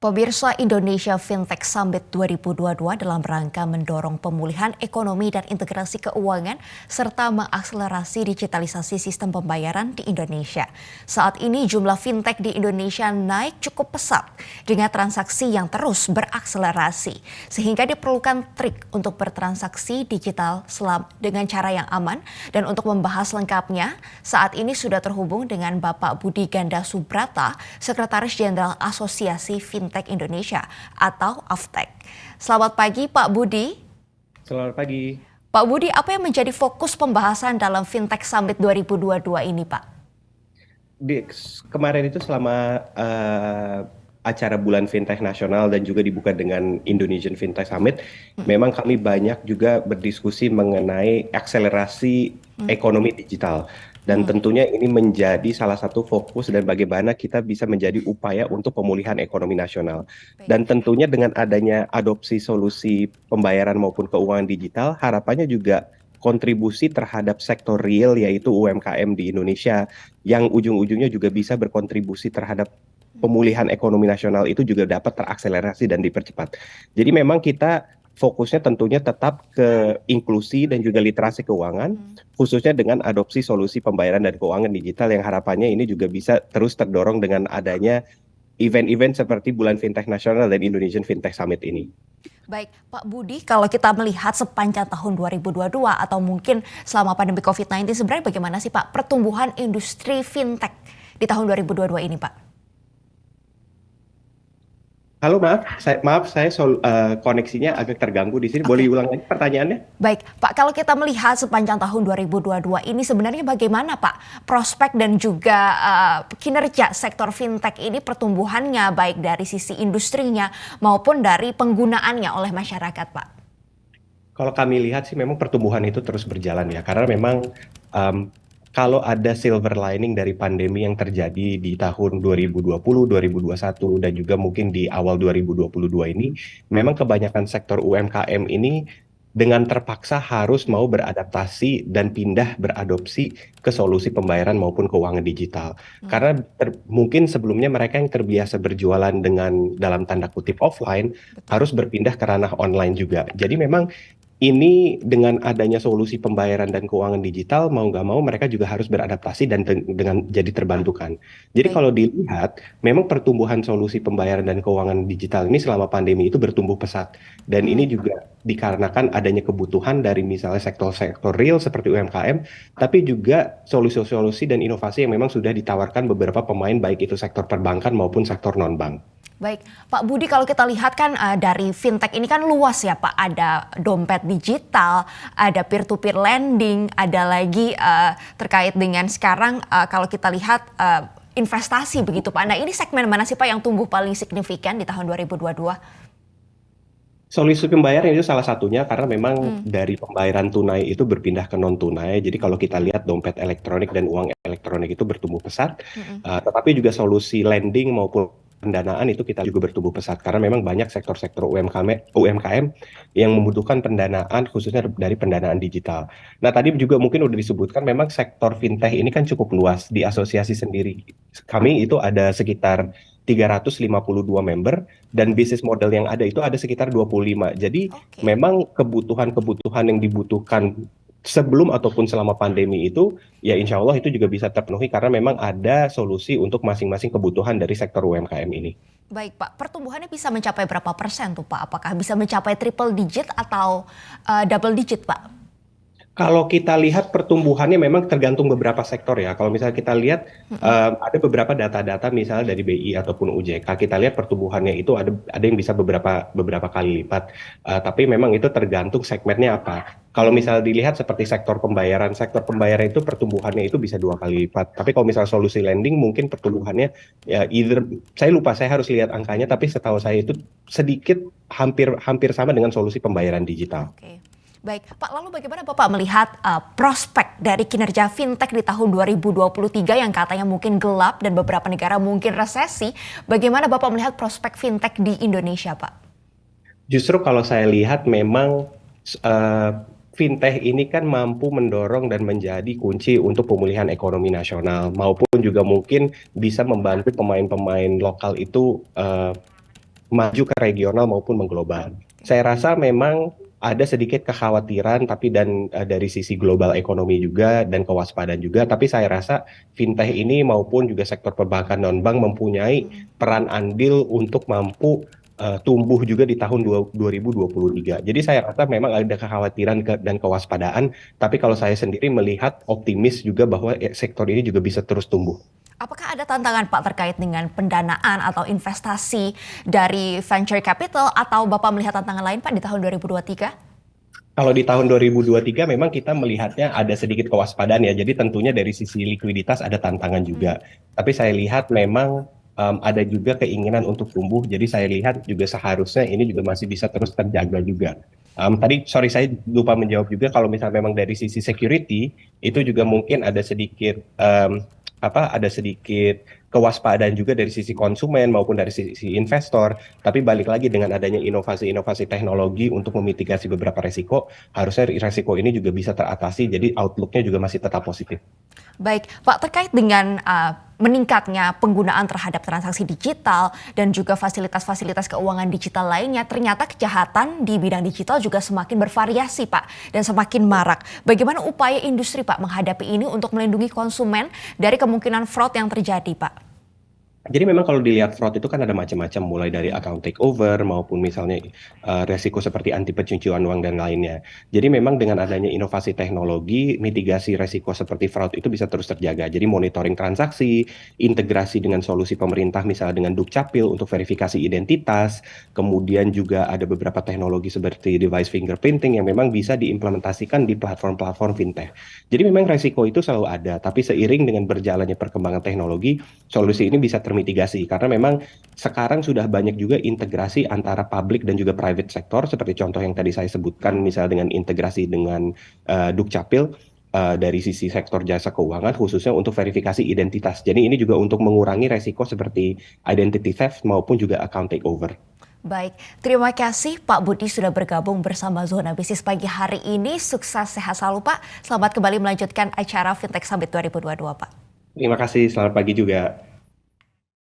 Pemirsa Indonesia Fintech Summit 2022 dalam rangka mendorong pemulihan ekonomi dan integrasi keuangan serta mengakselerasi digitalisasi sistem pembayaran di Indonesia. Saat ini jumlah fintech di Indonesia naik cukup pesat dengan transaksi yang terus berakselerasi. Sehingga diperlukan trik untuk bertransaksi digital dengan cara yang aman. Dan untuk membahas lengkapnya, saat ini sudah terhubung dengan Bapak Budi Ganda Subrata, Sekretaris Jenderal Asosiasi Fintech Indonesia atau AFTEK. Selamat pagi Pak Budi. Selamat pagi. Pak Budi, apa yang menjadi fokus pembahasan dalam Fintech Summit 2022 ini Pak? Kemarin itu selama acara Bulan Fintech Nasional dan juga dibuka dengan Indonesian Fintech Summit, memang kami banyak juga berdiskusi mengenai akselerasi ekonomi digital. Dan tentunya ini menjadi salah satu fokus dan bagaimana kita bisa menjadi upaya untuk pemulihan ekonomi nasional. Dan tentunya dengan adanya adopsi solusi pembayaran maupun keuangan digital, harapannya juga kontribusi terhadap sektor real yaitu UMKM di Indonesia yang ujung-ujungnya juga bisa berkontribusi terhadap pemulihan ekonomi nasional itu juga dapat terakselerasi dan dipercepat. Jadi memang kita fokusnya tentunya tetap ke inklusi dan juga literasi keuangan, khususnya dengan adopsi solusi pembayaran dan keuangan digital yang harapannya ini juga bisa terus terdorong dengan adanya event-event seperti Bulan Fintech Nasional dan Indonesian Fintech Summit ini. Baik, Pak Budi, kalau kita melihat sepanjang tahun 2022 atau mungkin selama pandemi COVID-19, sebenarnya bagaimana sih Pak pertumbuhan industri fintech di tahun 2022 ini Pak? Halo, maaf saya koneksinya agak terganggu di sini. Boleh ulang lagi pertanyaannya? Baik, Pak, kalau kita melihat sepanjang tahun 2022 ini sebenarnya bagaimana Pak prospek dan juga kinerja sektor fintech ini pertumbuhannya baik dari sisi industrinya maupun dari penggunaannya oleh masyarakat Pak? Kalau kami lihat sih memang pertumbuhan itu terus berjalan ya, karena memang kalau ada silver lining dari pandemi yang terjadi di tahun 2020, 2021, dan juga mungkin di awal 2022 ini, memang kebanyakan sektor UMKM ini dengan terpaksa harus mau beradaptasi dan pindah beradopsi ke solusi pembayaran maupun keuangan digital. Karena mungkin sebelumnya mereka yang terbiasa berjualan dengan dalam tanda kutip offline, harus berpindah ke ranah online juga. Jadi memang ini dengan adanya solusi pembayaran dan keuangan digital, mau nggak mau mereka juga harus beradaptasi dan dengan jadi terbantukan. Jadi kalau dilihat, memang pertumbuhan solusi pembayaran dan keuangan digital ini selama pandemi itu bertumbuh pesat. Dan ini juga dikarenakan adanya kebutuhan dari misalnya sektor-sektor real seperti UMKM, tapi juga solusi-solusi dan inovasi yang memang sudah ditawarkan beberapa pemain, baik itu sektor perbankan maupun sektor non-bank. Baik, Pak Budi, kalau kita lihat kan dari fintech ini kan luas ya Pak, ada dompet digital, ada peer-to-peer lending, ada lagi terkait dengan sekarang kalau kita lihat investasi begitu Pak. Nah ini segmen mana sih Pak yang tumbuh paling signifikan di tahun 2022? Solusi pembayaran itu salah satunya karena memang dari pembayaran tunai itu berpindah ke non tunai. Jadi kalau kita lihat dompet elektronik dan uang elektronik itu bertumbuh pesat, tetapi juga solusi lending maupun pendanaan itu kita juga bertumbuh pesat karena memang banyak sektor-sektor UMKM yang membutuhkan pendanaan khususnya dari pendanaan digital. Nah tadi juga mungkin udah disebutkan memang sektor fintech ini kan cukup luas di asosiasi sendiri. Kami itu ada sekitar 352 member dan bisnis model yang ada itu ada sekitar 25. Jadi memang kebutuhan-kebutuhan yang dibutuhkan sebelum ataupun selama pandemi itu ya insya Allah itu juga bisa terpenuhi karena memang ada solusi untuk masing-masing kebutuhan dari sektor UMKM ini. Baik Pak, pertumbuhannya bisa mencapai berapa persen tuh Pak? Apakah bisa mencapai triple digit atau double digit Pak? Kalau kita lihat pertumbuhannya memang tergantung beberapa sektor ya. Kalau misalnya kita lihat ada beberapa data-data misalnya dari BI ataupun UJK, kita lihat pertumbuhannya itu ada yang bisa beberapa kali lipat. Tapi memang itu tergantung segmennya apa. Kalau misalnya dilihat seperti sektor pembayaran itu pertumbuhannya itu bisa 2 kali lipat. Tapi kalau misalnya solusi lending mungkin pertumbuhannya ya saya lupa, saya harus lihat angkanya. Tapi setahu saya itu sedikit hampir sama dengan solusi pembayaran digital. Baik, Pak, lalu bagaimana Bapak melihat prospek dari kinerja fintech di tahun 2023 yang katanya mungkin gelap dan beberapa negara mungkin resesi? Bagaimana Bapak melihat prospek fintech di Indonesia, Pak? Justru kalau saya lihat memang fintech ini kan mampu mendorong dan menjadi kunci untuk pemulihan ekonomi nasional maupun juga mungkin bisa membantu pemain-pemain lokal itu maju ke regional maupun mengglobal. Saya rasa memang ada sedikit kekhawatiran dari sisi global ekonomi juga dan kewaspadaan juga, tapi saya rasa fintech ini maupun juga sektor perbankan non-bank mempunyai peran andil untuk mampu tumbuh juga di tahun 2023. Jadi saya rasa memang ada kekhawatiran dan kewaspadaan, tapi kalau saya sendiri melihat optimis juga bahwa sektor ini juga bisa terus tumbuh. Apakah ada tantangan Pak terkait dengan pendanaan atau investasi dari venture capital atau Bapak melihat tantangan lain Pak di tahun 2023? Kalau di tahun 2023 memang kita melihatnya ada sedikit kewaspadaan ya. Jadi tentunya dari sisi likuiditas ada tantangan juga. Tapi saya lihat memang ada juga keinginan untuk tumbuh. Jadi saya lihat juga seharusnya ini juga masih bisa terus terjaga juga. Tadi sorry saya lupa menjawab juga kalau misalnya memang dari sisi security itu juga mungkin ada sedikit kewaspadaan juga dari sisi konsumen maupun dari sisi investor. Tapi balik lagi dengan adanya inovasi-inovasi teknologi untuk memitigasi beberapa resiko, harusnya resiko ini juga bisa teratasi. Jadi outlook-nya juga masih tetap positif. Baik, Pak, terkait dengan meningkatnya penggunaan terhadap transaksi digital dan juga fasilitas-fasilitas keuangan digital lainnya, ternyata kejahatan di bidang digital juga semakin bervariasi, Pak, dan semakin marak. Bagaimana upaya industri, Pak, menghadapi ini untuk melindungi konsumen dari kemungkinan fraud yang terjadi, Pak? Jadi memang kalau dilihat fraud itu kan ada macam-macam, mulai dari account takeover maupun misalnya resiko seperti anti pencucian uang dan lainnya. Jadi memang dengan adanya inovasi teknologi, mitigasi resiko seperti fraud itu bisa terus terjaga. Jadi monitoring transaksi, integrasi dengan solusi pemerintah misalnya dengan Dukcapil untuk verifikasi identitas, kemudian juga ada beberapa teknologi seperti device fingerprinting yang memang bisa diimplementasikan di platform-platform fintech. Jadi memang resiko itu selalu ada, tapi seiring dengan berjalannya perkembangan teknologi, solusi ini bisa termitigasi karena memang sekarang sudah banyak juga integrasi antara public dan juga private sector seperti contoh yang tadi saya sebutkan misalnya dengan integrasi dengan Dukcapil dari sisi sektor jasa keuangan khususnya untuk verifikasi identitas. Jadi ini juga untuk mengurangi resiko seperti identity theft maupun juga account takeover. Baik, terima kasih Pak Budi sudah bergabung bersama Zona Bisnis pagi hari ini. Sukses, sehat selalu Pak. Selamat kembali melanjutkan acara Fintech Summit 2022 Pak. Terima kasih, selamat pagi juga.